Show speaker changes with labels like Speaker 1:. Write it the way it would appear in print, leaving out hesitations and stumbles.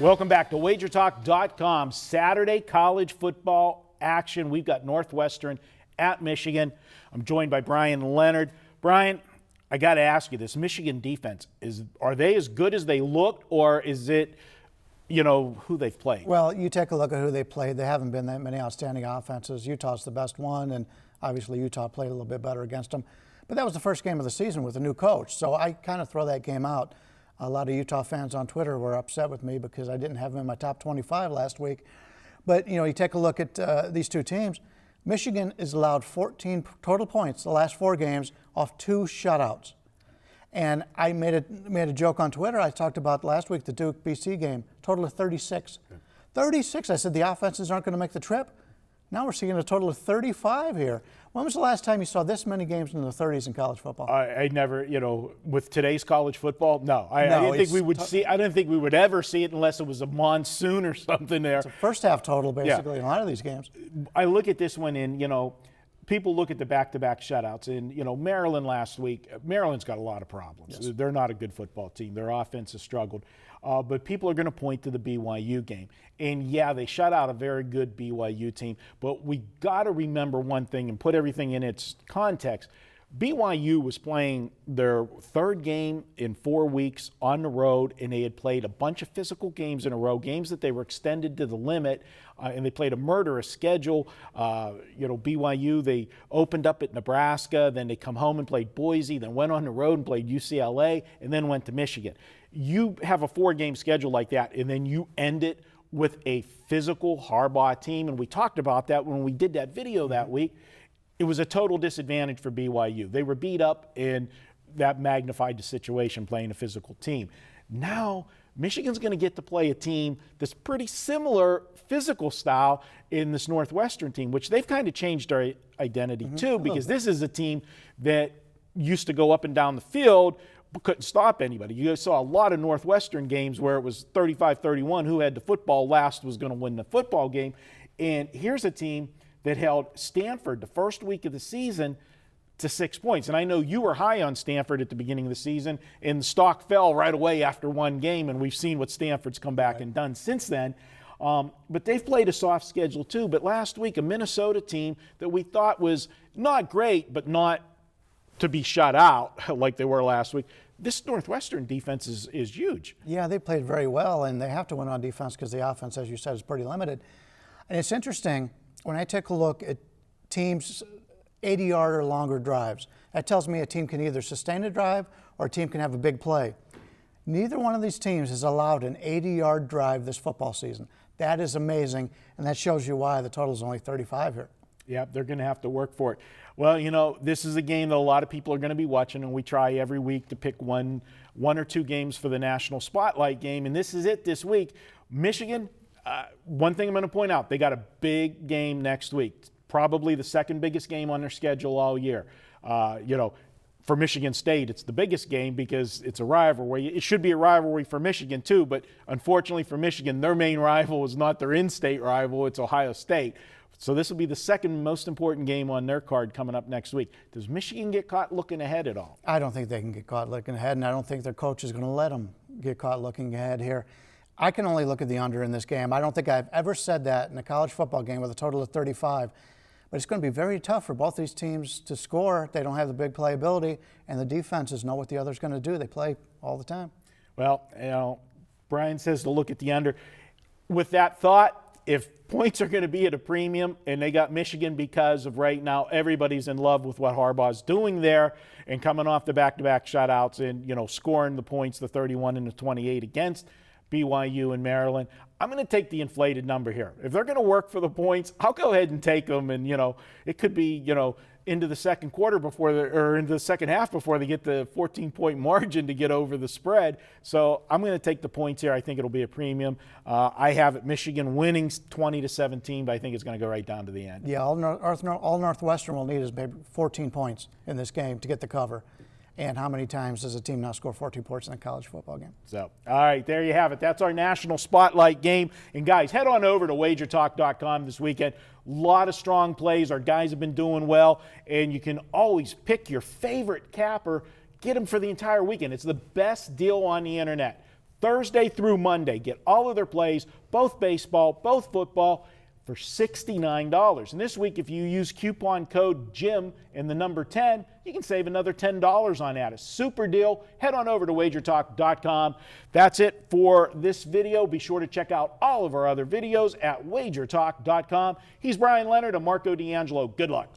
Speaker 1: Welcome back to WagerTalk.com. Saturday college football action. We've got Northwestern at Michigan. I'm joined by Bryan Leonard. Bryan, I got to ask you this. Michigan defense, are they as good as they look, or is it, who they've played?
Speaker 2: Well, you take a look at who they played. There haven't been that many outstanding offenses. Utah's the best one, and obviously Utah played a little bit better against them. But that was the first game of the season with a new coach, so I kind of throw that game out. A lot of Utah fans on Twitter were upset with me because I didn't have them in my top 25 last week. But, you take a look at these two teams. Michigan is allowed 14 total points the last 4 games off 2 shutouts. And I made a joke on Twitter. I talked about last week the Duke-BC game, total of 36. 36, I said the offenses aren't going to make the trip. Now we're seeing a total of 35 here. When was the last time you saw this many games in the 30s in college football?
Speaker 1: I never, with today's college football, no. I didn't think we would see. I didn't think we would ever see it unless it was a monsoon or something there.
Speaker 2: It's a first half total, basically, in a lot of these games.
Speaker 1: I look at this one and, people look at the back-to-back shutouts. And, Maryland last week, Maryland's got a lot of problems.
Speaker 2: Yes.
Speaker 1: They're not a good football team. Their offense has struggled. But people are going to point to the BYU game. And, yeah, they shut out a very good BYU team. But we got to remember one thing and put everything in its context. BYU was playing their 3rd game in 4 weeks on the road, and they had played a bunch of physical games in a row, games that they were extended to the limit, and they played a murderous schedule. BYU, they opened up at Nebraska, then they come home and played Boise, then went on the road and played UCLA, and then went to Michigan. You have a 4-game schedule like that, and then you end it with a physical Harbaugh team, and we talked about that when we did that video that week. It was a total disadvantage for BYU. They were beat up, and that magnified the situation playing a physical team. Now, Michigan's going to get to play a team that's pretty similar physical style in this Northwestern team, which they've kind of changed their identity too, because this is a team that used to go up and down the field but couldn't stop anybody. You saw a lot of Northwestern games where it was 35-31. Who had the football last was going to win the football game. And here's a team that held Stanford the first week of the season to 6 points. And I know you were high on Stanford at the beginning of the season, and the stock fell right away after one game, and we've seen what Stanford's come back and done since then. But they've played a soft schedule too. But last week, a Minnesota team that we thought was not great, but not to be shut out like they were last week. This Northwestern defense is huge.
Speaker 2: Yeah, they played very well, and they have to win on defense because the offense, as you said, is pretty limited. And it's interesting, when I take a look at teams' 80-yard or longer drives, that tells me a team can either sustain a drive or a team can have a big play. Neither one of these teams has allowed an 80-yard drive this football season. That is amazing, and that shows you why the total is only 35 here.
Speaker 1: Yeah, they're going to have to work for it. Well, this is a game that a lot of people are going to be watching, and we try every week to pick one or two games for the national spotlight game, and this is it this week. Michigan, one thing I'm going to point out, they got a big game next week, probably the second biggest game on their schedule all year. For Michigan State, it's the biggest game because it's a rivalry. It should be a rivalry for Michigan too, but unfortunately for Michigan, their main rival is not their in-state rival, it's Ohio State. So this will be the second most important game on their card coming up next week. Does Michigan get caught looking ahead at all?
Speaker 2: I don't think they can get caught looking ahead, and I don't think their coach is going to let them get caught looking ahead here. I can only look at the under in this game. I don't think I've ever said that in a college football game with a total of 35. But it's going to be very tough for both these teams to score. They don't have the big playability, and the defenses know what the other's going to do. They play all the time.
Speaker 1: Well, Bryan says to look at the under. With that thought, if points are going to be at a premium, and they got Michigan because of right now everybody's in love with what Harbaugh's doing there and coming off the back-to-back shutouts and, scoring the points, the 31 and the 28 against BYU and Maryland, I'm going to take the inflated number here. If they're going to work for the points, I'll go ahead and take them. And, it could be, into the second quarter or into the second half before they get the 14-point margin to get over the spread. So I'm going to take the points here. I think it'll be a premium. I have it Michigan winning 20-17, but I think it's going to go right down to the end.
Speaker 2: Yeah, all Northwestern will need is maybe 14 points in this game to get the cover. And how many times does a team now score 14 points in a college football game?
Speaker 1: So, all right, there you have it. That's our national spotlight game. And, guys, head on over to WagerTalk.com this weekend. A lot of strong plays. Our guys have been doing well. And you can always pick your favorite capper, get them for the entire weekend. It's the best deal on the internet. Thursday through Monday. Get all of their plays, both baseball, both football, for $69. And this week, if you use coupon code JIM and the number 10, you can save another $10 on that. A super deal. Head on over to WagerTalk.com. That's it for this video. Be sure to check out all of our other videos at WagerTalk.com. He's Bryan Leonard and Marco D'Angelo. Good luck.